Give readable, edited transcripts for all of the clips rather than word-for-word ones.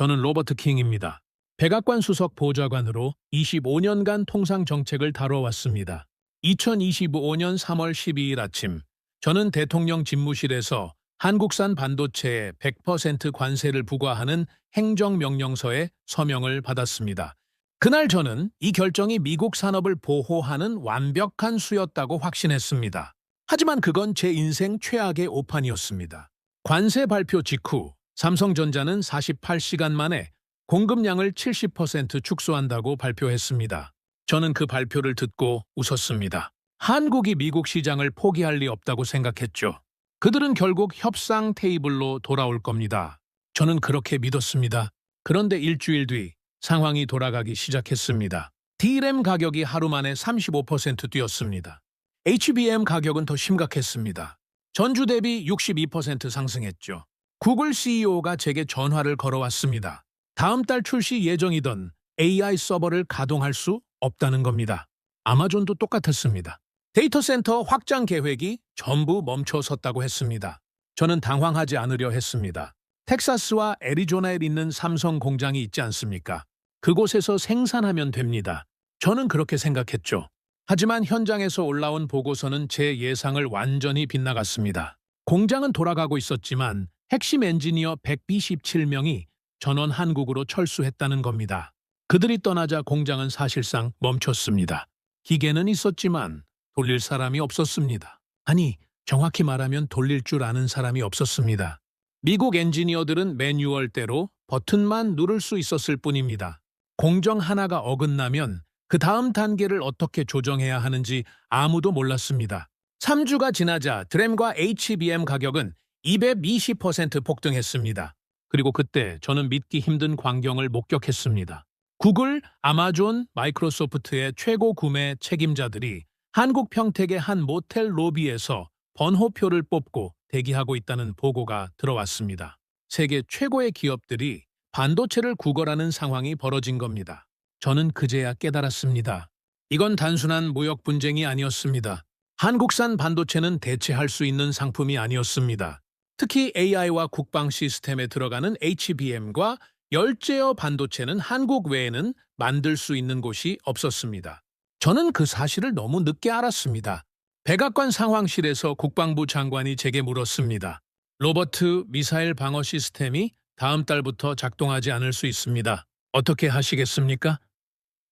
저는 로버트 킹입니다. 백악관 수석 보좌관으로 25년간 통상 정책을 다뤄왔습니다. 2025년 3월 12일 아침, 저는 대통령 집무실에서 한국산 반도체에 100% 관세를 부과하는 행정명령서에 서명을 받았습니다. 그날 저는 이 결정이 미국 산업을 보호하는 완벽한 수였다고 확신했습니다. 하지만 그건 제 인생 최악의 오판이었습니다. 관세 발표 직후 삼성전자는 48시간 만에 공급량을 70% 축소한다고 발표했습니다. 저는 그 발표를 듣고 웃었습니다. 한국이 미국 시장을 포기할 리 없다고 생각했죠. 그들은 결국 협상 테이블로 돌아올 겁니다. 저는 그렇게 믿었습니다. 그런데 일주일 뒤 상황이 돌아가기 시작했습니다. DRAM 가격이 하루 만에 35% 뛰었습니다. HBM 가격은 더 심각했습니다. 전주 대비 62% 상승했죠. 구글 CEO가 제게 전화를 걸어왔습니다. 다음 달 출시 예정이던 AI 서버를 가동할 수 없다는 겁니다. 아마존도 똑같았습니다. 데이터 센터 확장 계획이 전부 멈춰섰다고 했습니다. 저는 당황하지 않으려 했습니다. 텍사스와 애리조나에 있는 삼성 공장이 있지 않습니까? 그곳에서 생산하면 됩니다. 저는 그렇게 생각했죠. 하지만 현장에서 올라온 보고서는 제 예상을 완전히 빗나갔습니다. 공장은 돌아가고 있었지만 핵심 엔지니어 127명이 전원 한국으로 철수했다는 겁니다. 그들이 떠나자 공장은 사실상 멈췄습니다. 기계는 있었지만 돌릴 사람이 없었습니다. 아니, 정확히 말하면 돌릴 줄 아는 사람이 없었습니다. 미국 엔지니어들은 매뉴얼대로 버튼만 누를 수 있었을 뿐입니다. 공정 하나가 어긋나면 그 다음 단계를 어떻게 조정해야 하는지 아무도 몰랐습니다. 3주가 지나자 드램과 HBM 가격은 220% 폭등했습니다. 그리고 그때 저는 믿기 힘든 광경을 목격했습니다. 구글, 아마존, 마이크로소프트의 최고 구매 책임자들이 한국 평택의 한 모텔 로비에서 번호표를 뽑고 대기하고 있다는 보고가 들어왔습니다. 세계 최고의 기업들이 반도체를 구걸하는 상황이 벌어진 겁니다. 저는 그제야 깨달았습니다. 이건 단순한 무역 분쟁이 아니었습니다. 한국산 반도체는 대체할 수 있는 상품이 아니었습니다. 특히 AI와 국방 시스템에 들어가는 HBM과 열제어 반도체는 한국 외에는 만들 수 있는 곳이 없었습니다. 저는 그 사실을 너무 늦게 알았습니다. 백악관 상황실에서 국방부 장관이 제게 물었습니다. 로버트 미사일 방어 시스템이 다음 달부터 작동하지 않을 수 있습니다. 어떻게 하시겠습니까?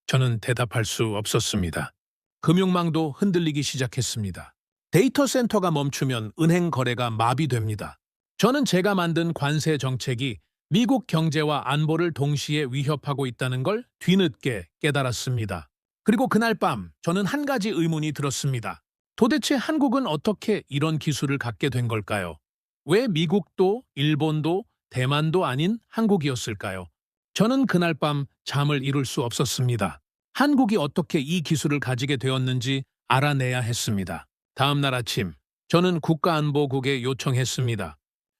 저는 대답할 수 없었습니다. 금융망도 흔들리기 시작했습니다. 데이터 센터가 멈추면 은행 거래가 마비됩니다. 저는 제가 만든 관세 정책이 미국 경제와 안보를 동시에 위협하고 있다는 걸 뒤늦게 깨달았습니다. 그리고 그날 밤 저는 한 가지 의문이 들었습니다. 도대체 한국은 어떻게 이런 기술을 갖게 된 걸까요? 왜 미국도 일본도 대만도 아닌 한국이었을까요? 저는 그날 밤 잠을 이룰 수 없었습니다. 한국이 어떻게 이 기술을 가지게 되었는지 알아내야 했습니다. 다음 날 아침, 저는 국가안보국에 요청했습니다.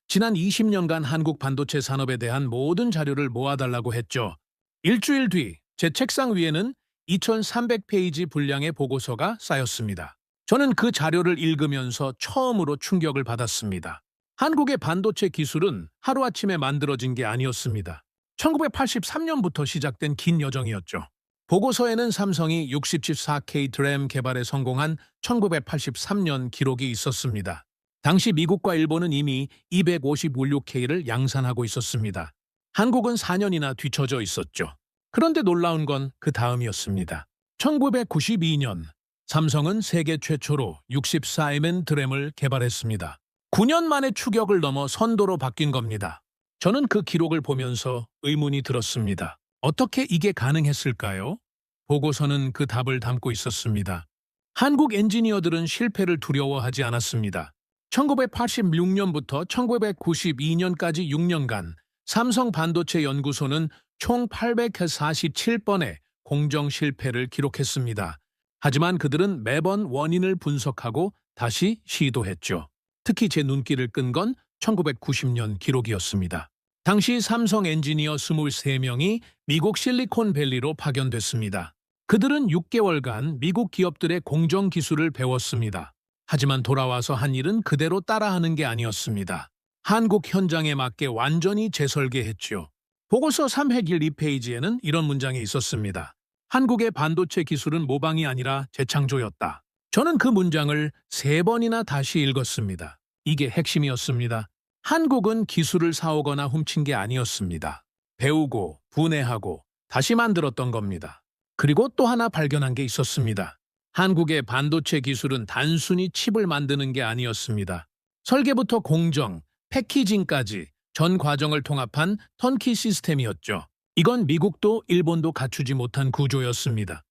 지난 20년간 한국 반도체 산업에 대한 모든 자료를 모아달라고 했죠. 일주일 뒤 제 책상 위에는 2300페이지 분량의 보고서가 쌓였습니다. 저는 그 자료를 읽으면서 처음으로 충격을 받았습니다. 한국의 반도체 기술은 하루아침에 만들어진 게 아니었습니다. 1983년부터 시작된 긴 여정이었죠. 보고서에는 삼성이 64K 드램 개발에 성공한 1983년 기록이 있었습니다. 당시 미국과 일본은 이미 256K를 양산하고 있었습니다. 한국은 4년이나 뒤처져 있었죠. 그런데 놀라운 건 그 다음이었습니다. 1992년 삼성은 세계 최초로 64mm 드램을 개발했습니다. 9년 만에 추격을 넘어 선도로 바뀐 겁니다. 저는 그 기록을 보면서 의문이 들었습니다. 어떻게 이게 가능했을까요? 보고서는 그 답을 담고 있었습니다. 한국 엔지니어들은 실패를 두려워하지 않았습니다. 1986년부터 1992년까지 6년간 삼성 반도체 연구소는 총 847번의 공정 실패를 기록했습니다. 하지만 그들은 매번 원인을 분석하고 다시 시도했죠. 특히 제 눈길을 끈 건 1990년 기록이었습니다. 당시 삼성 엔지니어 23명이 미국 실리콘밸리로 파견됐습니다. 그들은 6개월간 미국 기업들의 공정 기술을 배웠습니다. 하지만 돌아와서 한 일은 그대로 따라하는 게 아니었습니다. 한국 현장에 맞게 완전히 재설계했죠. 보고서 301 2페이지에는 이런 문장이 있었습니다. 한국의 반도체 기술은 모방이 아니라 재창조였다. 저는 그 문장을 3번이나 다시 읽었습니다. 이게 핵심이었습니다. 한국은 기술을 사오거나 훔친 게 아니었습니다. 배우고 분해하고 다시 만들었던 겁니다. 그리고 또 하나 발견한 게 있었습니다. 한국의 반도체 기술은 단순히 칩을 만드는 게 아니었습니다. 설계부터 공정, 패키징까지 전 과정을 통합한 턴키 시스템이었죠. 이건 미국도 일본도 갖추지 못한 구조였습니다.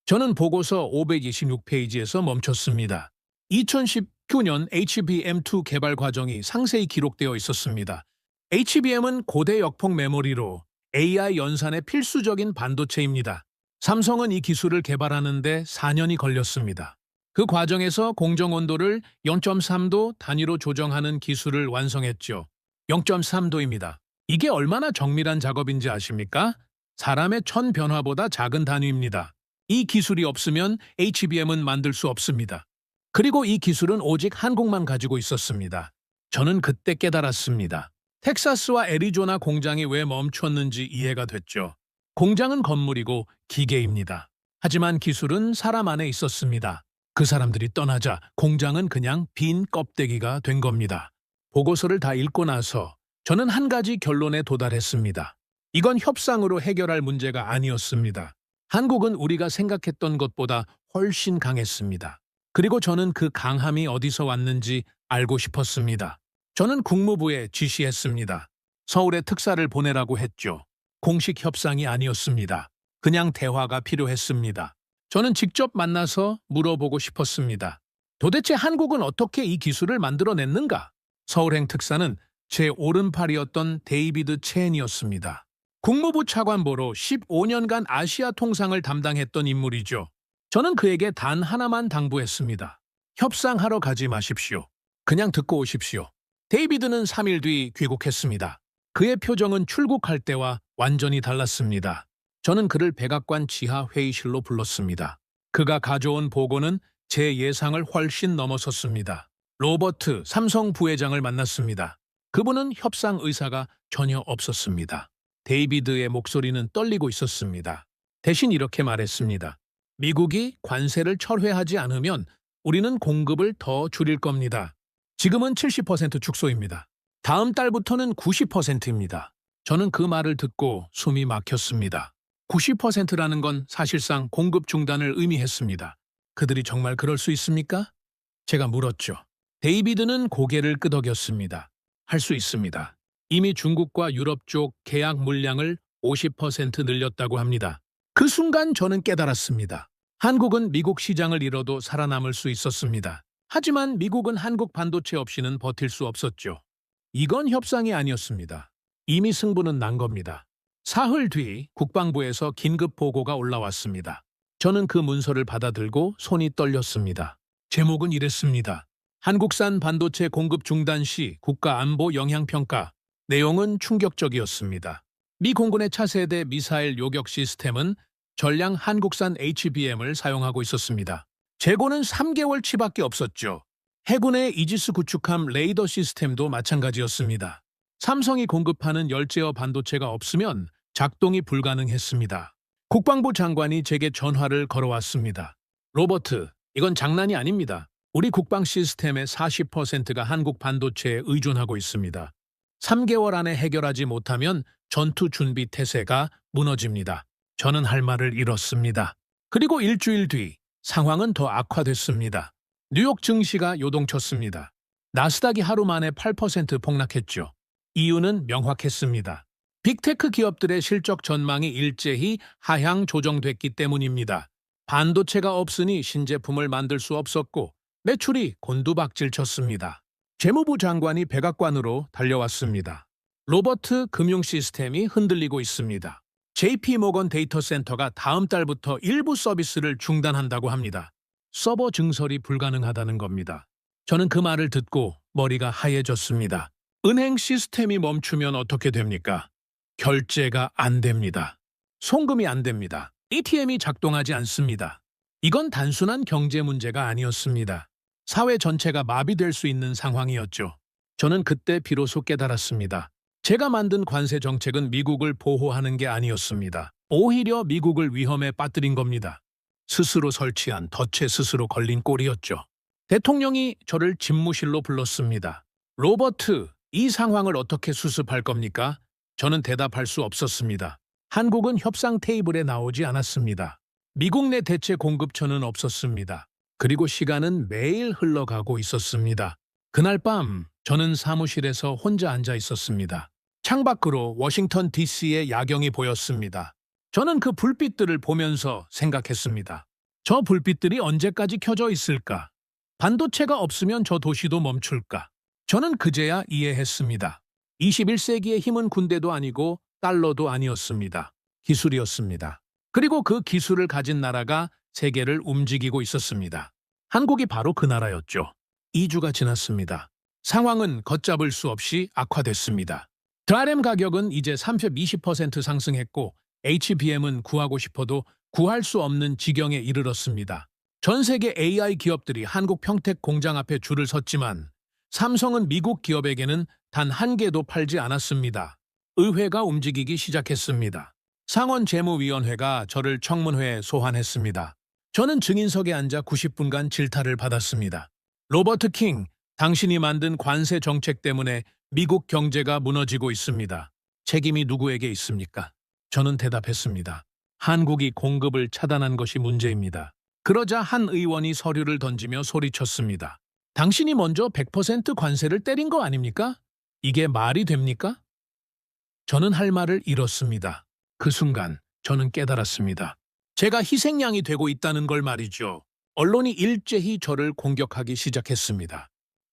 저는 보고서 526페이지에서 멈췄습니다. 2019년 HBM2 개발 과정이 상세히 기록되어 있었습니다. HBM은 고대 역폭 메모리로 AI 연산의 필수적인 반도체입니다. 삼성은 이 기술을 개발하는데 4년이 걸렸습니다. 그 과정에서 공정 온도를 0.3도 단위로 조정하는 기술을 완성했죠. 0.3도입니다. 이게 얼마나 정밀한 작업인지 아십니까? 사람의 천 변화보다 작은 단위입니다. 이 기술이 없으면 HBM은 만들 수 없습니다. 그리고 이 기술은 오직 한국만 가지고 있었습니다. 저는 그때 깨달았습니다. 텍사스와 애리조나 공장이 왜 멈췄는지 이해가 됐죠. 공장은 건물이고 기계입니다. 하지만 기술은 사람 안에 있었습니다. 그 사람들이 떠나자 공장은 그냥 빈 껍데기가 된 겁니다. 보고서를 다 읽고 나서 저는 한 가지 결론에 도달했습니다. 이건 협상으로 해결할 문제가 아니었습니다. 한국은 우리가 생각했던 것보다 훨씬 강했습니다. 그리고 저는 그 강함이 어디서 왔는지 알고 싶었습니다. 저는 국무부에 지시했습니다. 서울에 특사를 보내라고 했죠. 공식 협상이 아니었습니다. 그냥 대화가 필요했습니다. 저는 직접 만나서 물어보고 싶었습니다. 도대체 한국은 어떻게 이 기술을 만들어냈는가? 서울행 특사는 제 오른팔이었던 데이비드 체엔이었습니다. 국무부 차관보로 15년간 아시아 통상을 담당했던 인물이죠. 저는 그에게 단 하나만 당부했습니다. 협상하러 가지 마십시오. 그냥 듣고 오십시오. 데이비드는 3일 뒤 귀국했습니다. 그의 표정은 출국할 때와 완전히 달랐습니다. 저는 그를 백악관 지하 회의실로 불렀습니다. 그가 가져온 보고는 제 예상을 훨씬 넘어섰습니다. 로버트 삼성 부회장을 만났습니다. 그분은 협상 의사가 전혀 없었습니다. 데이비드의 목소리는 떨리고 있었습니다. 대신 이렇게 말했습니다. 미국이 관세를 철회하지 않으면 우리는 공급을 더 줄일 겁니다. 지금은 70% 축소입니다. 다음 달부터는 90%입니다. 저는 그 말을 듣고 숨이 막혔습니다. 90%라는 건 사실상 공급 중단을 의미했습니다. 그들이 정말 그럴 수 있습니까? 제가 물었죠. 데이비드는 고개를 끄덕였습니다. 할 수 있습니다. 이미 중국과 유럽 쪽 계약 물량을 50% 늘렸다고 합니다. 그 순간 저는 깨달았습니다. 한국은 미국 시장을 잃어도 살아남을 수 있었습니다. 하지만 미국은 한국 반도체 없이는 버틸 수 없었죠. 이건 협상이 아니었습니다. 이미 승부는 난 겁니다. 사흘 뒤 국방부에서 긴급 보고가 올라왔습니다. 저는 그 문서를 받아들고 손이 떨렸습니다. 제목은 이랬습니다. 한국산 반도체 공급 중단 시 국가 안보 영향평가. 내용은 충격적이었습니다. 미 공군의 차세대 미사일 요격 시스템은 전량 한국산 HBM을 사용하고 있었습니다. 재고는 3개월치밖에 없었죠. 해군의 이지스 구축함 레이더 시스템도 마찬가지였습니다. 삼성이 공급하는 열제어 반도체가 없으면 작동이 불가능했습니다. 국방부 장관이 제게 전화를 걸어왔습니다. 로버트, 이건 장난이 아닙니다. 우리 국방 시스템의 40%가 한국 반도체에 의존하고 있습니다. 3개월 안에 해결하지 못하면 전투 준비 태세가 무너집니다. 저는 할 말을 잃었습니다. 그리고 일주일 뒤 상황은 더 악화됐습니다. 뉴욕 증시가 요동쳤습니다. 나스닥이 하루 만에 8% 폭락했죠. 이유는 명확했습니다. 빅테크 기업들의 실적 전망이 일제히 하향 조정됐기 때문입니다. 반도체가 없으니 신제품을 만들 수 없었고 매출이 곤두박질 쳤습니다. 재무부 장관이 백악관으로 달려왔습니다. 로버트 금융 시스템이 흔들리고 있습니다. JP모건 데이터 센터가 다음 달부터 일부 서비스를 중단한다고 합니다. 서버 증설이 불가능하다는 겁니다. 저는 그 말을 듣고 머리가 하얘졌습니다. 은행 시스템이 멈추면 어떻게 됩니까? 결제가 안 됩니다. 송금이 안 됩니다. ATM이 작동하지 않습니다. 이건 단순한 경제 문제가 아니었습니다. 사회 전체가 마비될 수 있는 상황이었죠. 저는 그때 비로소 깨달았습니다. 제가 만든 관세 정책은 미국을 보호하는 게 아니었습니다. 오히려 미국을 위험에 빠뜨린 겁니다. 스스로 설치한 덫에 스스로 걸린 꼴이었죠. 대통령이 저를 집무실로 불렀습니다. 로버트, 이 상황을 어떻게 수습할 겁니까? 저는 대답할 수 없었습니다. 한국은 협상 테이블에 나오지 않았습니다. 미국 내 대체 공급처는 없었습니다. 그리고 시간은 매일 흘러가고 있었습니다. 그날 밤 저는 사무실에서 혼자 앉아 있었습니다. 창밖으로 워싱턴 DC의 야경이 보였습니다. 저는 그 불빛들을 보면서 생각했습니다. 저 불빛들이 언제까지 켜져 있을까? 반도체가 없으면 저 도시도 멈출까? 저는 그제야 이해했습니다. 21세기의 힘은 군대도 아니고 달러도 아니었습니다. 기술이었습니다. 그리고 그 기술을 가진 나라가 세계를 움직이고 있었습니다. 한국이 바로 그 나라였죠. 2주가 지났습니다. 상황은 걷잡을 수 없이 악화됐습니다. 드라렘 가격은 이제 320% 상승했고 HBM은 구하고 싶어도 구할 수 없는 지경에 이르렀습니다. 전 세계 AI 기업들이 한국 평택 공장 앞에 줄을 섰지만 삼성은 미국 기업에게는 단 한 개도 팔지 않았습니다. 의회가 움직이기 시작했습니다. 상원재무위원회가 저를 청문회에 소환했습니다. 저는 증인석에 앉아 90분간 질타를 받았습니다. 로버트 킹, 당신이 만든 관세 정책 때문에 미국 경제가 무너지고 있습니다. 책임이 누구에게 있습니까? 저는 대답했습니다. 한국이 공급을 차단한 것이 문제입니다. 그러자 한 의원이 서류를 던지며 소리쳤습니다. 당신이 먼저 100% 관세를 때린 거 아닙니까? 이게 말이 됩니까? 저는 할 말을 잃었습니다. 그 순간 저는 깨달았습니다. 제가 희생양이 되고 있다는 걸 말이죠. 언론이 일제히 저를 공격하기 시작했습니다.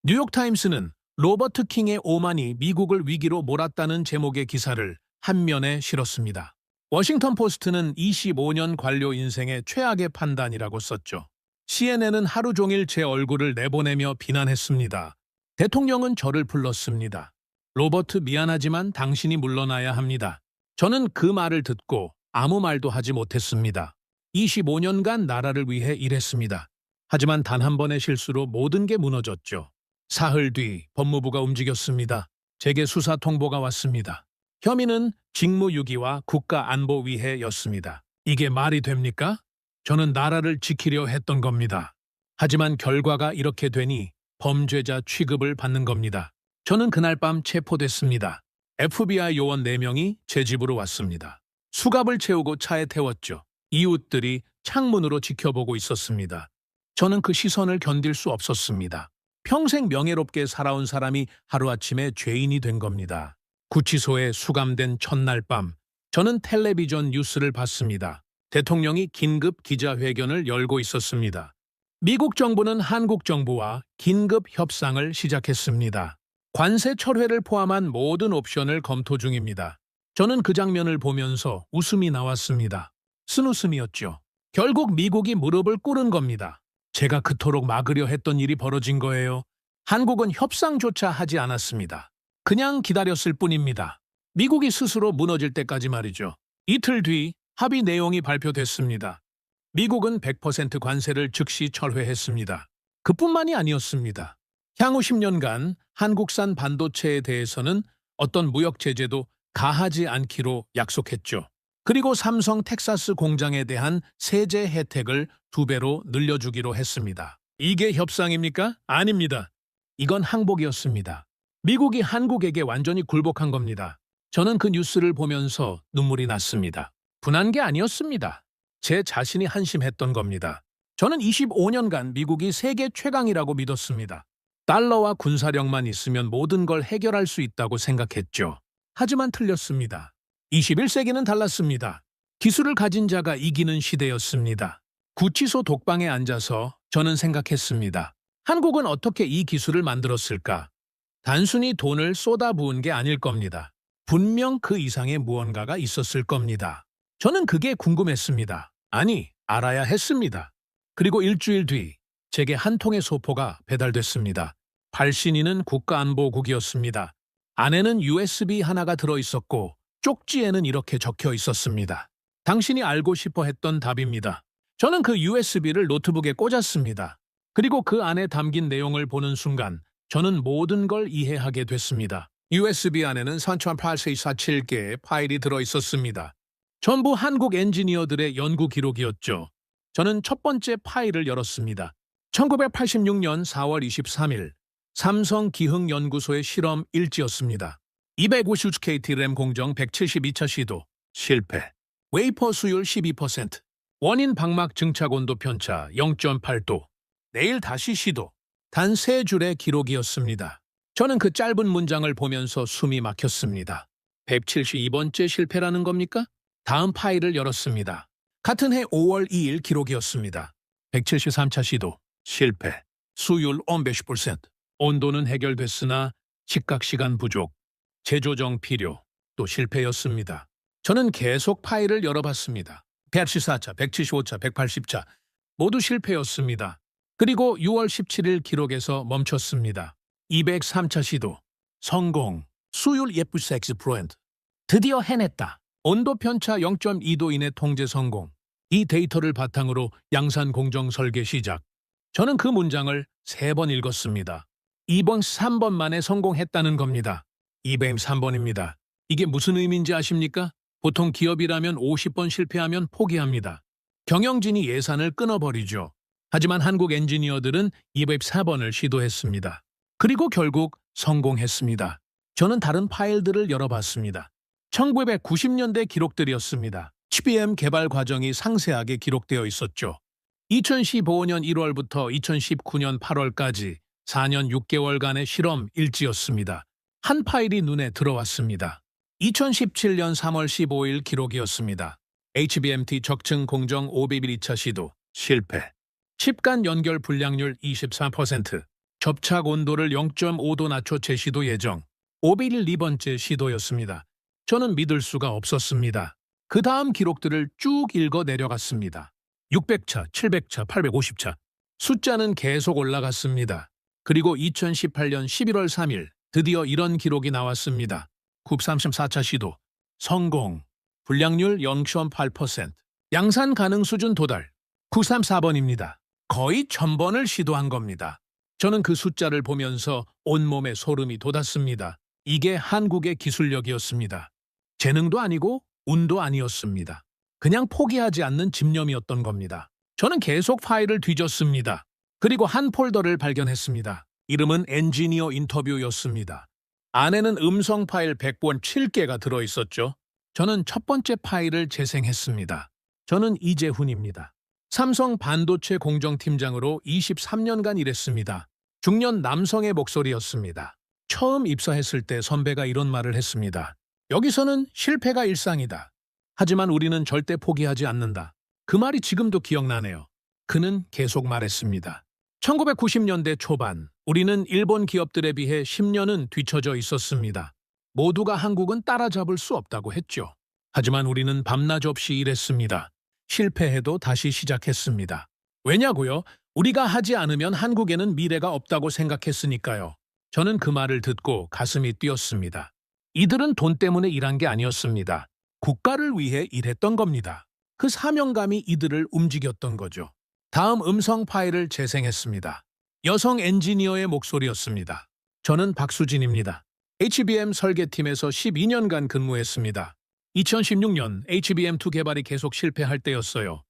뉴욕타임스는 로버트 킹의 오만이 미국을 위기로 몰았다는 제목의 기사를 한 면에 실었습니다. 워싱턴 포스트는 25년 관료 인생의 최악의 판단이라고 썼죠. CNN은 하루 종일 제 얼굴을 내보내며 비난했습니다. 대통령은 저를 불렀습니다. 로버트, 미안하지만 당신이 물러나야 합니다. 저는 그 말을 듣고 아무 말도 하지 못했습니다. 25년간 나라를 위해 일했습니다. 하지만 단 한 번의 실수로 모든 게 무너졌죠. 사흘 뒤 법무부가 움직였습니다. 제게 수사 통보가 왔습니다. 혐의는 직무유기와 국가안보위해였습니다. 이게 말이 됩니까? 저는 나라를 지키려 했던 겁니다. 하지만 결과가 이렇게 되니 범죄자 취급을 받는 겁니다. 저는 그날 밤 체포됐습니다. FBI 요원 4명이 제 집으로 왔습니다. 수갑을 채우고 차에 태웠죠. 이웃들이 창문으로 지켜보고 있었습니다. 저는 그 시선을 견딜 수 없었습니다. 평생 명예롭게 살아온 사람이 하루아침에 죄인이 된 겁니다. 구치소에 수감된 첫날 밤, 저는 텔레비전 뉴스를 봤습니다. 대통령이 긴급 기자회견을 열고 있었습니다. 미국 정부는 한국 정부와 긴급 협상을 시작했습니다. 관세 철회를 포함한 모든 옵션을 검토 중입니다. 저는 그 장면을 보면서 웃음이 나왔습니다. 쓴웃음이었죠. 결국 미국이 무릎을 꿇은 겁니다. 제가 그토록 막으려 했던 일이 벌어진 거예요. 한국은 협상조차 하지 않았습니다. 그냥 기다렸을 뿐입니다. 미국이 스스로 무너질 때까지 말이죠. 이틀 뒤 합의 내용이 발표됐습니다. 미국은 100% 관세를 즉시 철회했습니다. 그뿐만이 아니었습니다. 향후 10년간 한국산 반도체에 대해서는 어떤 무역 제재도 가하지 않기로 약속했죠. 그리고 삼성 텍사스 공장에 대한 세제 혜택을 2배로 늘려주기로 했습니다. 이게 협상입니까? 아닙니다. 이건 항복이었습니다. 미국이 한국에게 완전히 굴복한 겁니다. 저는 그 뉴스를 보면서 눈물이 났습니다. 분한 게 아니었습니다. 제 자신이 한심했던 겁니다. 저는 25년간 미국이 세계 최강이라고 믿었습니다. 달러와 군사력만 있으면 모든 걸 해결할 수 있다고 생각했죠. 하지만 틀렸습니다. 21세기는 달랐습니다. 기술을 가진 자가 이기는 시대였습니다. 구치소 독방에 앉아서 저는 생각했습니다. 한국은 어떻게 이 기술을 만들었을까? 단순히 돈을 쏟아부은 게 아닐 겁니다. 분명 그 이상의 무언가가 있었을 겁니다. 저는 그게 궁금했습니다. 아니, 알아야 했습니다. 그리고 일주일 뒤 제게 한 통의 소포가 배달됐습니다. 발신인은 국가안보국이었습니다. 안에는 USB 하나가 들어있었고 쪽지에는 이렇게 적혀 있었습니다. 당신이 알고 싶어 했던 답입니다. 저는 그 USB를 노트북에 꽂았습니다. 그리고 그 안에 담긴 내용을 보는 순간 저는 모든 걸 이해하게 됐습니다. USB 안에는 3847개의 파일이 들어있었습니다. 전부 한국 엔지니어들의 연구 기록이었죠. 저는 첫 번째 파일을 열었습니다. 1986년 4월 23일 삼성 기흥연구소의 실험 일지였습니다. 250KT 램 공정 172차 시도 실패. 웨이퍼 수율 12%. 원인 방막 증착 온도 편차 0.8도. 내일 다시 시도. 단 3줄의 기록이었습니다. 저는 그 짧은 문장을 보면서 숨이 막혔습니다. 172번째 실패라는 겁니까? 다음 파일을 열었습니다. 같은 해 5월 2일 기록이었습니다. 173차 시도 실패. 수율 110%. 온도는 해결됐으나 식각 시간 부족. 재조정 필요. 또 실패였습니다. 저는 계속 파일을 열어봤습니다. 174차, 175차, 180차 모두 실패였습니다. 그리고 6월 17일 기록에서 멈췄습니다. 203차 시도 성공. 수율 76%. 드디어 해냈다. 온도 편차 0.2도 이내 통제 성공. 이 데이터를 바탕으로 양산 공정 설계 시작. 저는 그 문장을 3번 읽었습니다. 2번, 3번 만에 성공했다는 겁니다. 203번입니다. 이게 무슨 의미인지 아십니까? 보통 기업이라면 50번 실패하면 포기합니다. 경영진이 예산을 끊어버리죠. 하지만 한국 엔지니어들은 204번을 시도했습니다. 그리고 결국 성공했습니다. 저는 다른 파일들을 열어봤습니다. 1990년대 기록들이었습니다. HBM 개발 과정이 상세하게 기록되어 있었죠. 2015년 1월부터 2019년 8월까지 4년 6개월간의 실험 일지였습니다. 한 파일이 눈에 들어왔습니다. 2017년 3월 15일 기록이었습니다. HBMT 적층 공정 501차 시도 실패. 칩 간 연결 불량률 24%. 접착 온도를 0.5도 낮춰 재시도 예정. 501번째 시도였습니다. 저는 믿을 수가 없었습니다. 그 다음 기록들을 쭉 읽어 내려갔습니다. 600차, 700차, 850차. 숫자는 계속 올라갔습니다. 그리고 2018년 11월 3일 드디어 이런 기록이 나왔습니다. 934차 시도. 성공. 불량률 0.8%. 양산 가능 수준 도달. 934번입니다. 거의 1000번을 시도한 겁니다. 저는 그 숫자를 보면서 온몸에 소름이 돋았습니다. 이게 한국의 기술력이었습니다. 재능도 아니고 운도 아니었습니다. 그냥 포기하지 않는 집념이었던 겁니다. 저는 계속 파일을 뒤졌습니다. 그리고 한 폴더를 발견했습니다. 이름은 엔지니어 인터뷰였습니다. 안에는 음성 파일 100권 7개가 들어있었죠. 저는 첫 번째 파일을 재생했습니다. 저는 이재훈입니다. 삼성 반도체 공정팀장으로 23년간 일했습니다. 중년 남성의 목소리였습니다. 처음 입사했을 때 선배가 이런 말을 했습니다. 여기서는 실패가 일상이다. 하지만 우리는 절대 포기하지 않는다. 그 말이 지금도 기억나네요. 그는 계속 말했습니다. 1990년대 초반, 우리는 일본 기업들에 비해 10년은 뒤처져 있었습니다. 모두가 한국은 따라잡을 수 없다고 했죠. 하지만 우리는 밤낮 없이 일했습니다. 실패해도 다시 시작했습니다. 왜냐고요? 우리가 하지 않으면 한국에는 미래가 없다고 생각했으니까요. 저는 그 말을 듣고 가슴이 뛰었습니다. 이들은 돈 때문에 일한 게 아니었습니다. 국가를 위해 일했던 겁니다. 그 사명감이 이들을 움직였던 거죠. 다음 음성 파일을 재생했습니다. 여성 엔지니어의 목소리였습니다. 저는 박수진입니다. HBM 설계팀에서 12년간 근무했습니다. 2016년 HBM2 개발이 계속 실패할 때였어요.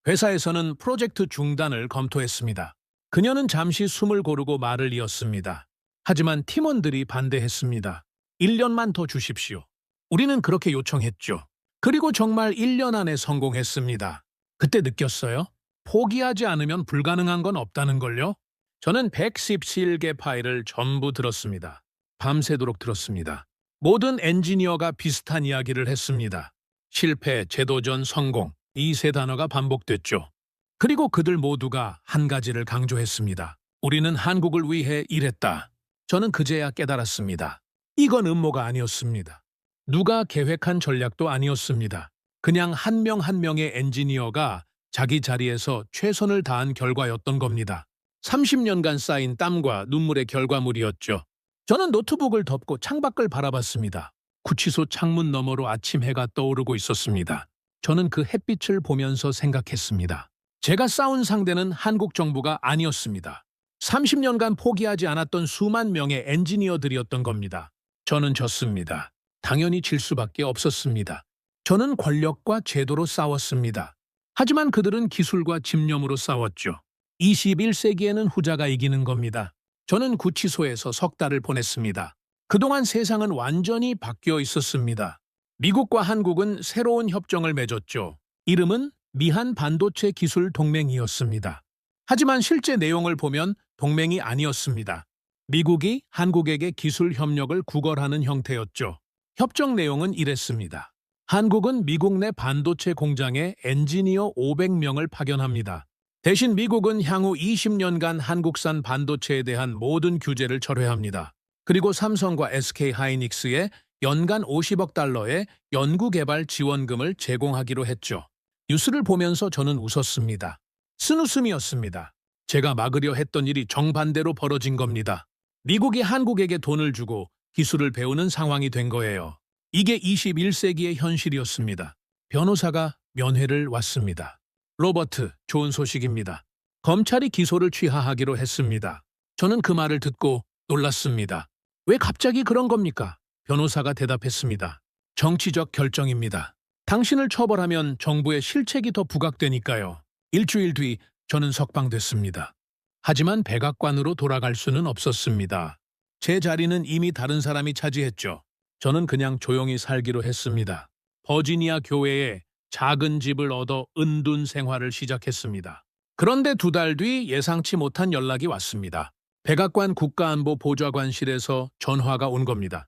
회사에서는 프로젝트 중단을 검토했습니다. 그녀는 잠시 숨을 고르고 말을 이었습니다. 하지만 팀원들이 반대했습니다. 1년만 더 주십시오. 우리는 그렇게 요청했죠. 그리고 정말 1년 안에 성공했습니다. 그때 느꼈어요. 포기하지 않으면 불가능한 건 없다는 걸요. 저는 117개 파일을 전부 들었습니다. 밤새도록 들었습니다. 모든 엔지니어가 비슷한 이야기를 했습니다. 실패, 재도전, 성공. 이 세 단어가 반복됐죠. 그리고 그들 모두가 한 가지를 강조했습니다. 우리는 한국을 위해 일했다. 저는 그제야 깨달았습니다. 이건 음모가 아니었습니다. 누가 계획한 전략도 아니었습니다. 그냥 한 명 한 명의 엔지니어가 자기 자리에서 최선을 다한 결과였던 겁니다. 30년간 쌓인 땀과 눈물의 결과물이었죠. 저는 노트북을 덮고 창밖을 바라봤습니다. 구치소 창문 너머로 아침 해가 떠오르고 있었습니다. 저는 그 햇빛을 보면서 생각했습니다. 제가 싸운 상대는 한국 정부가 아니었습니다. 30년간 포기하지 않았던 수만 명의 엔지니어들이었던 겁니다. 저는 졌습니다. 당연히 질 수밖에 없었습니다. 저는 권력과 제도로 싸웠습니다. 하지만 그들은 기술과 집념으로 싸웠죠. 21세기에는 후자가 이기는 겁니다. 저는 구치소에서 석 달을 보냈습니다. 그동안 세상은 완전히 바뀌어 있었습니다. 미국과 한국은 새로운 협정을 맺었죠. 이름은 미한 반도체 기술 동맹이었습니다. 하지만 실제 내용을 보면 동맹이 아니었습니다. 미국이 한국에게 기술 협력을 구걸하는 형태였죠. 협정 내용은 이랬습니다. 한국은 미국 내 반도체 공장에 엔지니어 500명을 파견합니다. 대신 미국은 향후 20년간 한국산 반도체에 대한 모든 규제를 철회합니다. 그리고 삼성과 SK 하이닉스에 연간 50억 달러의 연구개발 지원금을 제공하기로 했죠. 뉴스를 보면서 저는 웃었습니다. 쓴웃음이었습니다. 제가 막으려 했던 일이 정반대로 벌어진 겁니다. 미국이 한국에게 돈을 주고 기술을 배우는 상황이 된 거예요. 이게 21세기의 현실이었습니다. 변호사가 면회를 왔습니다. 로버트, 좋은 소식입니다. 검찰이 기소를 취하하기로 했습니다. 저는 그 말을 듣고 놀랐습니다. 왜 갑자기 그런 겁니까? 변호사가 대답했습니다. 정치적 결정입니다. 당신을 처벌하면 정부의 실책이 더 부각되니까요. 일주일 뒤 저는 석방됐습니다. 하지만 백악관으로 돌아갈 수는 없었습니다. 제 자리는 이미 다른 사람이 차지했죠. 저는 그냥 조용히 살기로 했습니다. 버지니아 교회에 작은 집을 얻어 은둔 생활을 시작했습니다. 그런데 2달 뒤 예상치 못한 연락이 왔습니다. 백악관 국가안보보좌관실에서 전화가 온 겁니다.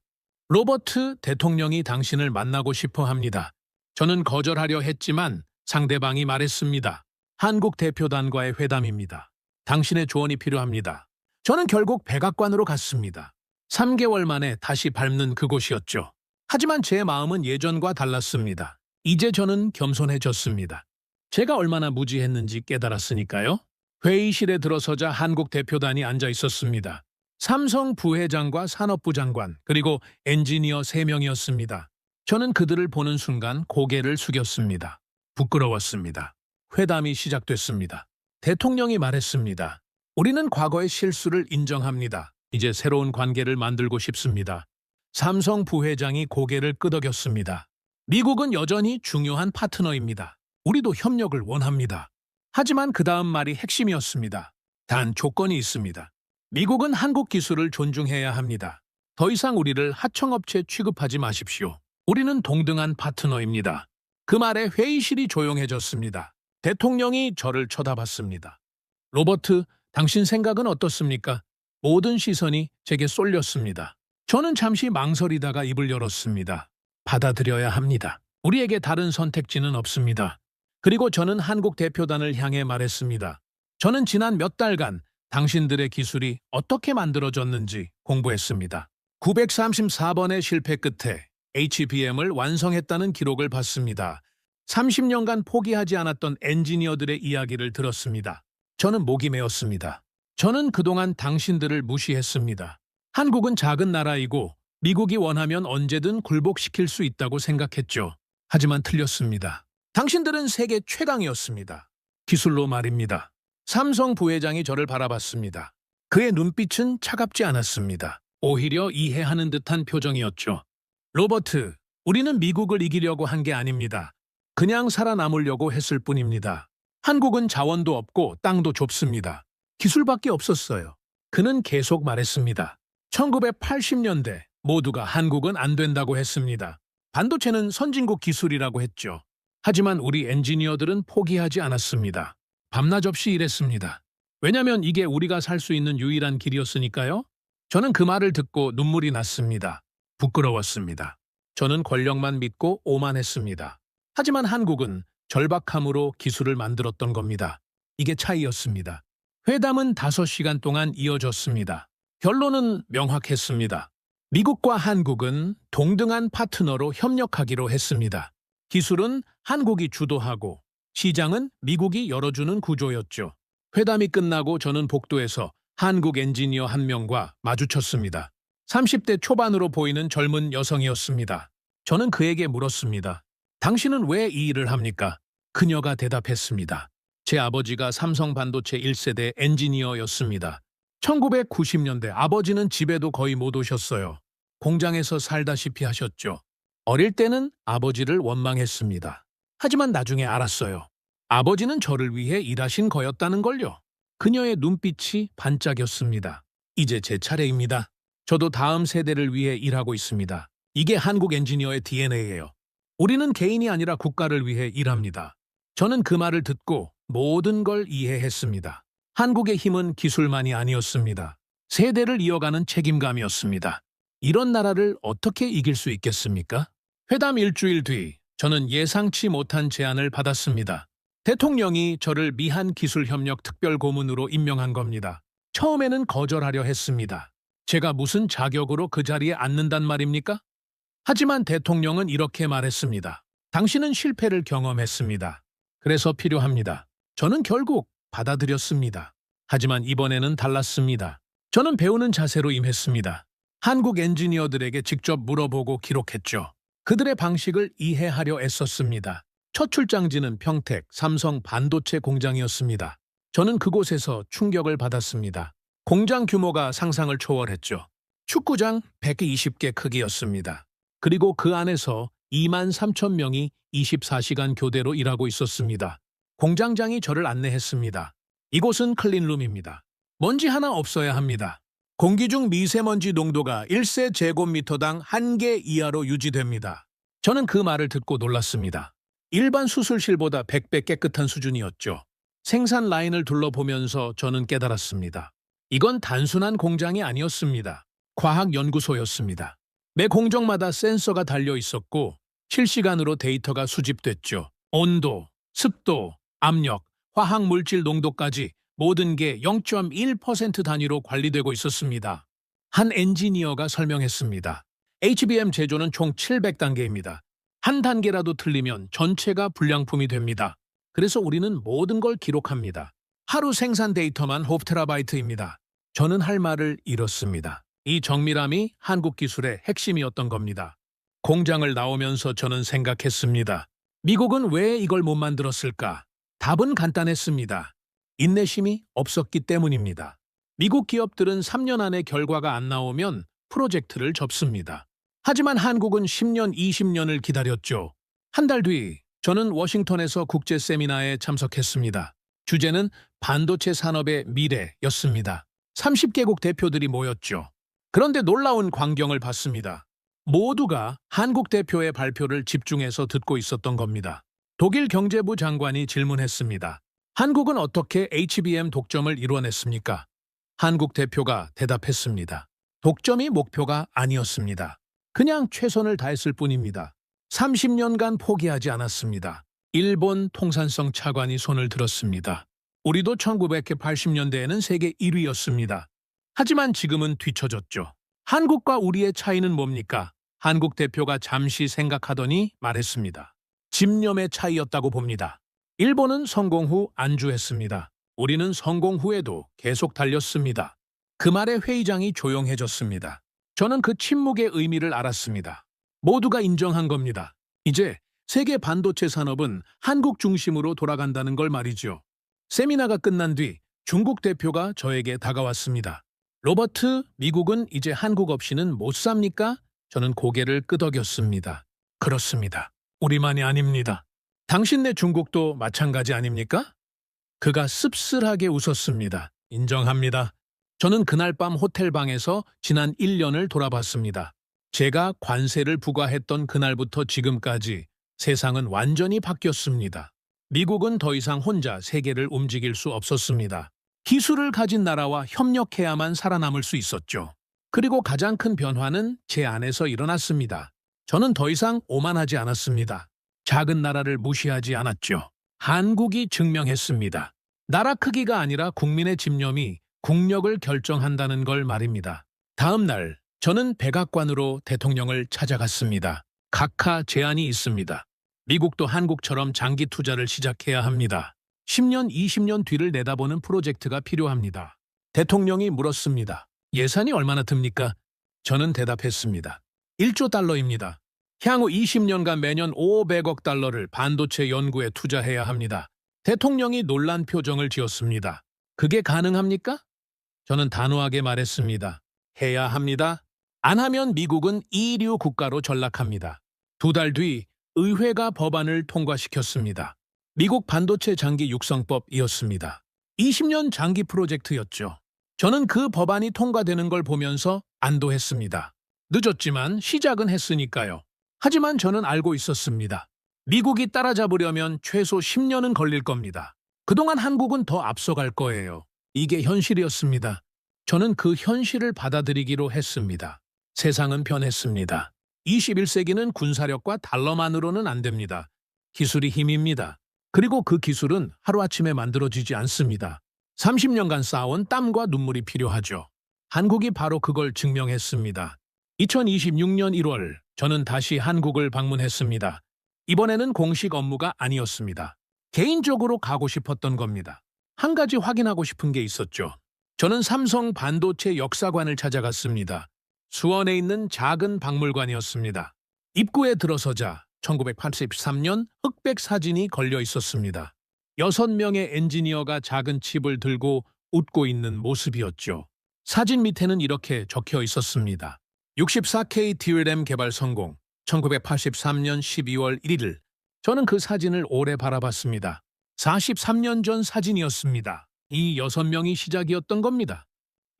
로버트 대통령이 당신을 만나고 싶어 합니다. 저는 거절하려 했지만 상대방이 말했습니다. 한국 대표단과의 회담입니다. 당신의 조언이 필요합니다. 저는 결국 백악관으로 갔습니다. 3개월 만에 다시 밟는 그곳이었죠. 하지만 제 마음은 예전과 달랐습니다. 이제 저는 겸손해졌습니다. 제가 얼마나 무지했는지 깨달았으니까요. 회의실에 들어서자 한국 대표단이 앉아 있었습니다. 삼성 부회장과 산업부 장관, 그리고 엔지니어 3명이었습니다. 저는 그들을 보는 순간 고개를 숙였습니다. 부끄러웠습니다. 회담이 시작됐습니다. 대통령이 말했습니다. 우리는 과거의 실수를 인정합니다. 이제 새로운 관계를 만들고 싶습니다. 삼성 부회장이 고개를 끄덕였습니다. 미국은 여전히 중요한 파트너입니다. 우리도 협력을 원합니다. 하지만 그 다음 말이 핵심이었습니다. 단 조건이 있습니다. 미국은 한국 기술을 존중해야 합니다. 더 이상 우리를 하청업체 취급하지 마십시오. 우리는 동등한 파트너입니다. 그 말에 회의실이 조용해졌습니다. 대통령이 저를 쳐다봤습니다. 로버트, 당신 생각은 어떻습니까? 모든 시선이 제게 쏠렸습니다. 저는 잠시 망설이다가 입을 열었습니다. 받아들여야 합니다. 우리에게 다른 선택지는 없습니다. 그리고 저는 한국 대표단을 향해 말했습니다. 저는 지난 몇 달간 당신들의 기술이 어떻게 만들어졌는지 공부했습니다. 934번의 실패 끝에 HBM을 완성했다는 기록을 봤습니다. 30년간 포기하지 않았던 엔지니어들의 이야기를 들었습니다. 저는 목이 메었습니다. 저는 그동안 당신들을 무시했습니다. 한국은 작은 나라이고 미국이 원하면 언제든 굴복시킬 수 있다고 생각했죠. 하지만 틀렸습니다. 당신들은 세계 최강이었습니다. 기술로 말입니다. 삼성 부회장이 저를 바라봤습니다. 그의 눈빛은 차갑지 않았습니다. 오히려 이해하는 듯한 표정이었죠. 로버트, 우리는 미국을 이기려고 한 게 아닙니다. 그냥 살아남으려고 했을 뿐입니다. 한국은 자원도 없고 땅도 좁습니다. 기술밖에 없었어요. 그는 계속 말했습니다. 1980년대 모두가 한국은 안 된다고 했습니다. 반도체는 선진국 기술이라고 했죠. 하지만 우리 엔지니어들은 포기하지 않았습니다. 밤낮 없이 일했습니다. 왜냐면 이게 우리가 살 수 있는 유일한 길이었으니까요. 저는 그 말을 듣고 눈물이 났습니다. 부끄러웠습니다. 저는 권력만 믿고 오만했습니다. 하지만 한국은 절박함으로 기술을 만들었던 겁니다. 이게 차이였습니다. 회담은 5시간 동안 이어졌습니다. 결론은 명확했습니다. 미국과 한국은 동등한 파트너로 협력하기로 했습니다. 기술은 한국이 주도하고 시장은 미국이 열어주는 구조였죠. 회담이 끝나고 저는 복도에서 한국 엔지니어 1명과 마주쳤습니다. 30대 초반으로 보이는 젊은 여성이었습니다. 저는 그에게 물었습니다. 당신은 왜 이 일을 합니까? 그녀가 대답했습니다. 제 아버지가 삼성 반도체 1세대 엔지니어였습니다. 1990년대 아버지는 집에도 거의 못 오셨어요. 공장에서 살다시피 하셨죠. 어릴 때는 아버지를 원망했습니다. 하지만 나중에 알았어요. 아버지는 저를 위해 일하신 거였다는 걸요. 그녀의 눈빛이 반짝였습니다. 이제 제 차례입니다. 저도 다음 세대를 위해 일하고 있습니다. 이게 한국 엔지니어의 DNA예요. 우리는 개인이 아니라 국가를 위해 일합니다. 저는 그 말을 듣고 모든 걸 이해했습니다. 한국의 힘은 기술만이 아니었습니다. 세대를 이어가는 책임감이었습니다. 이런 나라를 어떻게 이길 수 있겠습니까? 회담 일주일 뒤 저는 예상치 못한 제안을 받았습니다. 대통령이 저를 미한 기술협력 특별고문으로 임명한 겁니다. 처음에는 거절하려 했습니다. 제가 무슨 자격으로 그 자리에 앉는단 말입니까? 하지만 대통령은 이렇게 말했습니다. 당신은 실패를 경험했습니다. 그래서 필요합니다. 저는 결국 받아들였습니다. 하지만 이번에는 달랐습니다. 저는 배우는 자세로 임했습니다. 한국 엔지니어들에게 직접 물어보고 기록했죠. 그들의 방식을 이해하려 애썼습니다. 첫 출장지는 평택 삼성 반도체 공장이었습니다. 저는 그곳에서 충격을 받았습니다. 공장 규모가 상상을 초월했죠. 축구장 120개 크기였습니다. 그리고 그 안에서 2만 3천 명이 24시간 교대로 일하고 있었습니다. 공장장이 저를 안내했습니다. 이곳은 클린룸입니다. 먼지 하나 없어야 합니다. 공기 중 미세먼지 농도가 1세제곱미터당 1개 이하로 유지됩니다. 저는 그 말을 듣고 놀랐습니다. 일반 수술실보다 100배 깨끗한 수준이었죠. 생산 라인을 둘러보면서 저는 깨달았습니다. 이건 단순한 공장이 아니었습니다. 과학연구소였습니다. 매 공정마다 센서가 달려 있었고 실시간으로 데이터가 수집됐죠. 온도, 습도, 압력, 화학물질 농도까지 모든 게 0.1% 단위로 관리되고 있었습니다. 한 엔지니어가 설명했습니다. HBM 제조는 총 700단계입니다. 한 단계라도 틀리면 전체가 불량품이 됩니다. 그래서 우리는 모든 걸 기록합니다. 하루 생산 데이터만 5테라바이트입니다. 저는 할 말을 잃었습니다. 이 정밀함이 한국 기술의 핵심이었던 겁니다. 공장을 나오면서 저는 생각했습니다. 미국은 왜 이걸 못 만들었을까? 답은 간단했습니다. 인내심이 없었기 때문입니다. 미국 기업들은 3년 안에 결과가 안 나오면 프로젝트를 접습니다. 하지만 한국은 10년, 20년을 기다렸죠. 한 달 뒤 저는 워싱턴에서 국제 세미나에 참석했습니다. 주제는 반도체 산업의 미래였습니다. 30개국 대표들이 모였죠. 그런데 놀라운 광경을 봤습니다. 모두가 한국 대표의 발표를 집중해서 듣고 있었던 겁니다. 독일 경제부 장관이 질문했습니다. 한국은 어떻게 HBM 독점을 이뤄냈습니까? 한국 대표가 대답했습니다. 독점이 목표가 아니었습니다. 그냥 최선을 다했을 뿐입니다. 30년간 포기하지 않았습니다. 일본 통산성 차관이 손을 들었습니다. 우리도 1980년대에는 세계 1위였습니다. 하지만 지금은 뒤처졌죠. 한국과 우리의 차이는 뭡니까? 한국 대표가 잠시 생각하더니 말했습니다. 집념의 차이였다고 봅니다. 일본은 성공 후 안주했습니다. 우리는 성공 후에도 계속 달렸습니다. 그 말에 회의장이 조용해졌습니다. 저는 그 침묵의 의미를 알았습니다. 모두가 인정한 겁니다. 이제 세계 반도체 산업은 한국 중심으로 돌아간다는 걸 말이죠. 세미나가 끝난 뒤 중국 대표가 저에게 다가왔습니다. 로버트, 미국은 이제 한국 없이는 못 삽니까? 저는 고개를 끄덕였습니다. 그렇습니다. 우리만이 아닙니다. 당신네 중국도 마찬가지 아닙니까? 그가 씁쓸하게 웃었습니다. 인정합니다. 저는 그날 밤 호텔방에서 지난 1년을 돌아봤습니다. 제가 관세를 부과했던 그날부터 지금까지 세상은 완전히 바뀌었습니다. 미국은 더 이상 혼자 세계를 움직일 수 없었습니다. 기술을 가진 나라와 협력해야만 살아남을 수 있었죠. 그리고 가장 큰 변화는 제 안에서 일어났습니다. 저는 더 이상 오만하지 않았습니다. 작은 나라를 무시하지 않았죠. 한국이 증명했습니다. 나라 크기가 아니라 국민의 집념이 국력을 결정한다는 걸 말입니다. 다음 날 저는 백악관으로 대통령을 찾아갔습니다. 각하 제안이 있습니다. 미국도 한국처럼 장기 투자를 시작해야 합니다. 10년, 20년 뒤를 내다보는 프로젝트가 필요합니다. 대통령이 물었습니다. 예산이 얼마나 듭니까? 저는 대답했습니다. 1조 달러입니다. 향후 20년간 매년 500억 달러를 반도체 연구에 투자해야 합니다. 대통령이 놀란 표정을 지었습니다. 그게 가능합니까? 저는 단호하게 말했습니다. 해야 합니다. 안 하면 미국은 이류 국가로 전락합니다. 2달 뒤 의회가 법안을 통과시켰습니다. 미국 반도체 장기 육성법이었습니다. 20년 장기 프로젝트였죠. 저는 그 법안이 통과되는 걸 보면서 안도했습니다. 늦었지만 시작은 했으니까요. 하지만 저는 알고 있었습니다. 미국이 따라잡으려면 최소 10년은 걸릴 겁니다. 그동안 한국은 더 앞서갈 거예요. 이게 현실이었습니다. 저는 그 현실을 받아들이기로 했습니다. 세상은 변했습니다. 21세기는 군사력과 달러만으로는 안 됩니다. 기술이 힘입니다. 그리고 그 기술은 하루아침에 만들어지지 않습니다. 30년간 쌓아온 땀과 눈물이 필요하죠. 한국이 바로 그걸 증명했습니다. 2026년 1월 저는 다시 한국을 방문했습니다. 이번에는 공식 업무가 아니었습니다. 개인적으로 가고 싶었던 겁니다. 한 가지 확인하고 싶은 게 있었죠. 저는 삼성 반도체 역사관을 찾아갔습니다. 수원에 있는 작은 박물관이었습니다. 입구에 들어서자 1983년 흑백 사진이 걸려 있었습니다. 6명의 엔지니어가 작은 칩을 들고 웃고 있는 모습이었죠. 사진 밑에는 이렇게 적혀 있었습니다. 64K DRAM 개발 성공, 1983년 12월 1일. 저는 그 사진을 오래 바라봤습니다. 43년 전 사진이었습니다. 이 6명이 시작이었던 겁니다.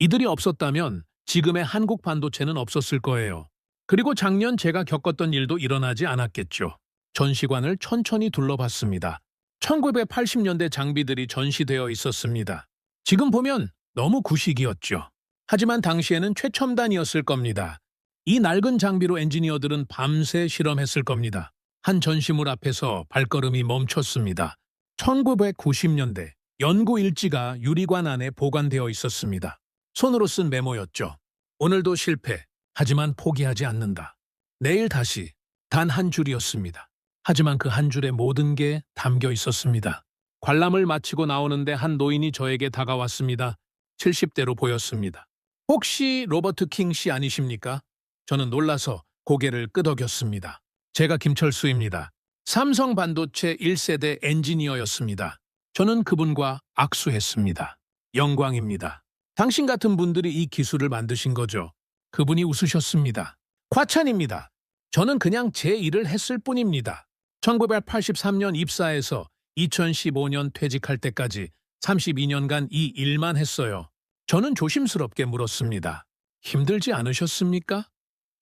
이들이 없었다면 지금의 한국 반도체는 없었을 거예요. 그리고 작년 제가 겪었던 일도 일어나지 않았겠죠. 전시관을 천천히 둘러봤습니다. 1980년대 장비들이 전시되어 있었습니다. 지금 보면 너무 구식이었죠. 하지만 당시에는 최첨단이었을 겁니다. 이 낡은 장비로 엔지니어들은 밤새 실험했을 겁니다. 한 전시물 앞에서 발걸음이 멈췄습니다. 1990년대 연구 일지가 유리관 안에 보관되어 있었습니다. 손으로 쓴 메모였죠. 오늘도 실패, 하지만 포기하지 않는다. 내일 다시, 단 한 줄이었습니다. 하지만 그 한 줄에 모든 게 담겨 있었습니다. 관람을 마치고 나오는데 한 노인이 저에게 다가왔습니다. 70대로 보였습니다. 혹시 로버트 킹 씨 아니십니까? 저는 놀라서 고개를 끄덕였습니다. 제가 김철수입니다. 삼성 반도체 1세대 엔지니어였습니다. 저는 그분과 악수했습니다. 영광입니다. 당신 같은 분들이 이 기술을 만드신 거죠. 그분이 웃으셨습니다. 과찬입니다. 저는 그냥 제 일을 했을 뿐입니다. 1983년 입사해서 2015년 퇴직할 때까지 32년간 이 일만 했어요. 저는 조심스럽게 물었습니다. 힘들지 않으셨습니까?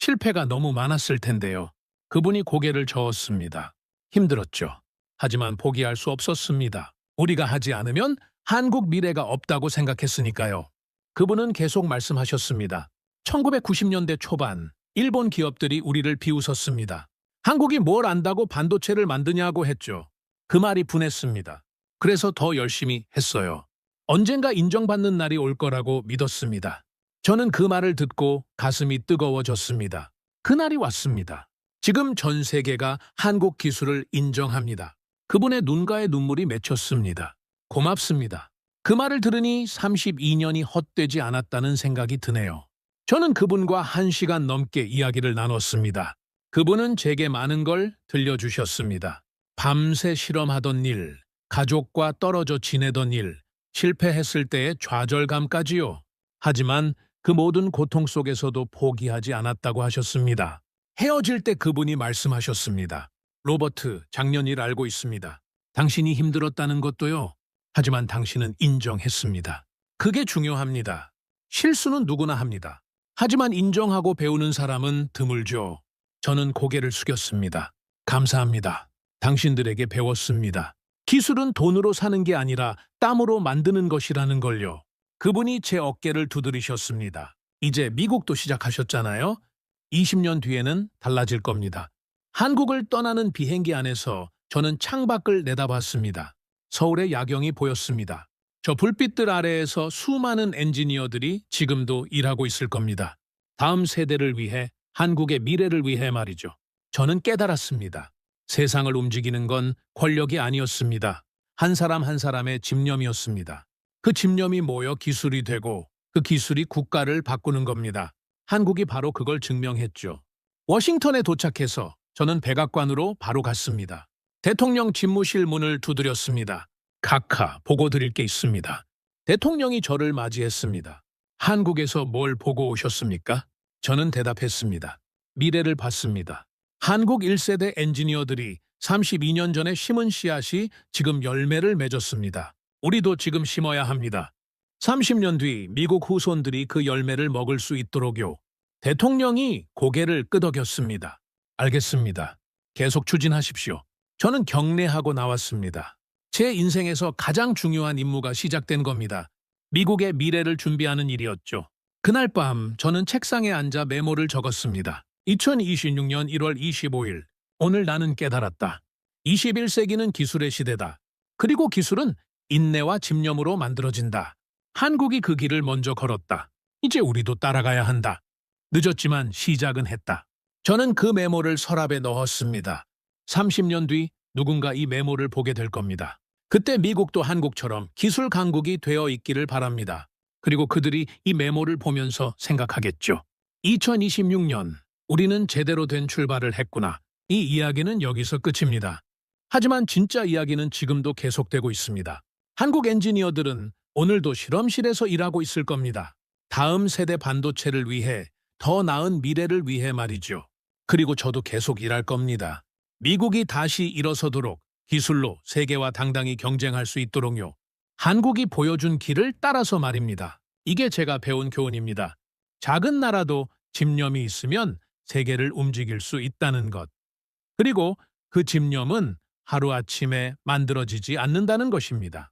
실패가 너무 많았을 텐데요. 그분이 고개를 저었습니다. 힘들었죠. 하지만 포기할 수 없었습니다. 우리가 하지 않으면 한국 미래가 없다고 생각했으니까요. 그분은 계속 말씀하셨습니다. 1990년대 초반 일본 기업들이 우리를 비웃었습니다. 한국이 뭘 안다고 반도체를 만드냐고 했죠. 그 말이 분했습니다. 그래서 더 열심히 했어요. 언젠가 인정받는 날이 올 거라고 믿었습니다. 저는 그 말을 듣고 가슴이 뜨거워졌습니다. 그날이 왔습니다. 지금 전 세계가 한국 기술을 인정합니다. 그분의 눈가에 눈물이 맺혔습니다. 고맙습니다. 그 말을 들으니 32년이 헛되지 않았다는 생각이 드네요. 저는 그분과 1시간 넘게 이야기를 나눴습니다. 그분은 제게 많은 걸 들려주셨습니다. 밤새 실험하던 일, 가족과 떨어져 지내던 일, 실패했을 때의 좌절감까지요. 하지만 그 모든 고통 속에서도 포기하지 않았다고 하셨습니다. 헤어질 때 그분이 말씀하셨습니다. 로버트, 작년 일 알고 있습니다. 당신이 힘들었다는 것도요. 하지만 당신은 인정했습니다. 그게 중요합니다. 실수는 누구나 합니다. 하지만 인정하고 배우는 사람은 드물죠. 저는 고개를 숙였습니다. 감사합니다. 당신들에게 배웠습니다. 기술은 돈으로 사는 게 아니라 땀으로 만드는 것이라는 걸요. 그분이 제 어깨를 두드리셨습니다. 이제 미국도 시작하셨잖아요. 20년 뒤에는 달라질 겁니다. 한국을 떠나는 비행기 안에서 저는 창밖을 내다봤습니다. 서울의 야경이 보였습니다. 저 불빛들 아래에서 수많은 엔지니어들이 지금도 일하고 있을 겁니다. 다음 세대를 위해, 한국의 미래를 위해 말이죠. 저는 깨달았습니다. 세상을 움직이는 건 권력이 아니었습니다. 한 사람 한 사람의 집념이었습니다. 그 집념이 모여 기술이 되고 그 기술이 국가를 바꾸는 겁니다. 한국이 바로 그걸 증명했죠. 워싱턴에 도착해서 저는 백악관으로 바로 갔습니다. 대통령 집무실 문을 두드렸습니다. 카카, 보고 드릴 게 있습니다. 대통령이 저를 맞이했습니다. 한국에서 뭘 보고 오셨습니까? 저는 대답했습니다. 미래를 봤습니다. 한국 1세대 엔지니어들이 32년 전에 심은 씨앗이 지금 열매를 맺었습니다. 우리도 지금 심어야 합니다. 30년 뒤 미국 후손들이 그 열매를 먹을 수 있도록요. 대통령이 고개를 끄덕였습니다. 알겠습니다. 계속 추진하십시오. 저는 경례하고 나왔습니다. 제 인생에서 가장 중요한 임무가 시작된 겁니다. 미국의 미래를 준비하는 일이었죠. 그날 밤 저는 책상에 앉아 메모를 적었습니다. 2026년 1월 25일. 오늘 나는 깨달았다. 21세기는 기술의 시대다. 그리고 기술은 인내와 집념으로 만들어진다. 한국이 그 길을 먼저 걸었다. 이제 우리도 따라가야 한다. 늦었지만 시작은 했다. 저는 그 메모를 서랍에 넣었습니다. 30년 뒤 누군가 이 메모를 보게 될 겁니다. 그때 미국도 한국처럼 기술 강국이 되어 있기를 바랍니다. 그리고 그들이 이 메모를 보면서 생각하겠죠. 2026년, 우리는 제대로 된 출발을 했구나. 이 이야기는 여기서 끝입니다. 하지만 진짜 이야기는 지금도 계속되고 있습니다. 한국 엔지니어들은 오늘도 실험실에서 일하고 있을 겁니다. 다음 세대 반도체를 위해, 더 나은 미래를 위해 말이죠. 그리고 저도 계속 일할 겁니다. 미국이 다시 일어서도록 기술로 세계와 당당히 경쟁할 수 있도록요. 한국이 보여준 길을 따라서 말입니다. 이게 제가 배운 교훈입니다. 작은 나라도 집념이 있으면 세계를 움직일 수 있다는 것. 그리고 그 집념은 하루아침에 만들어지지 않는다는 것입니다.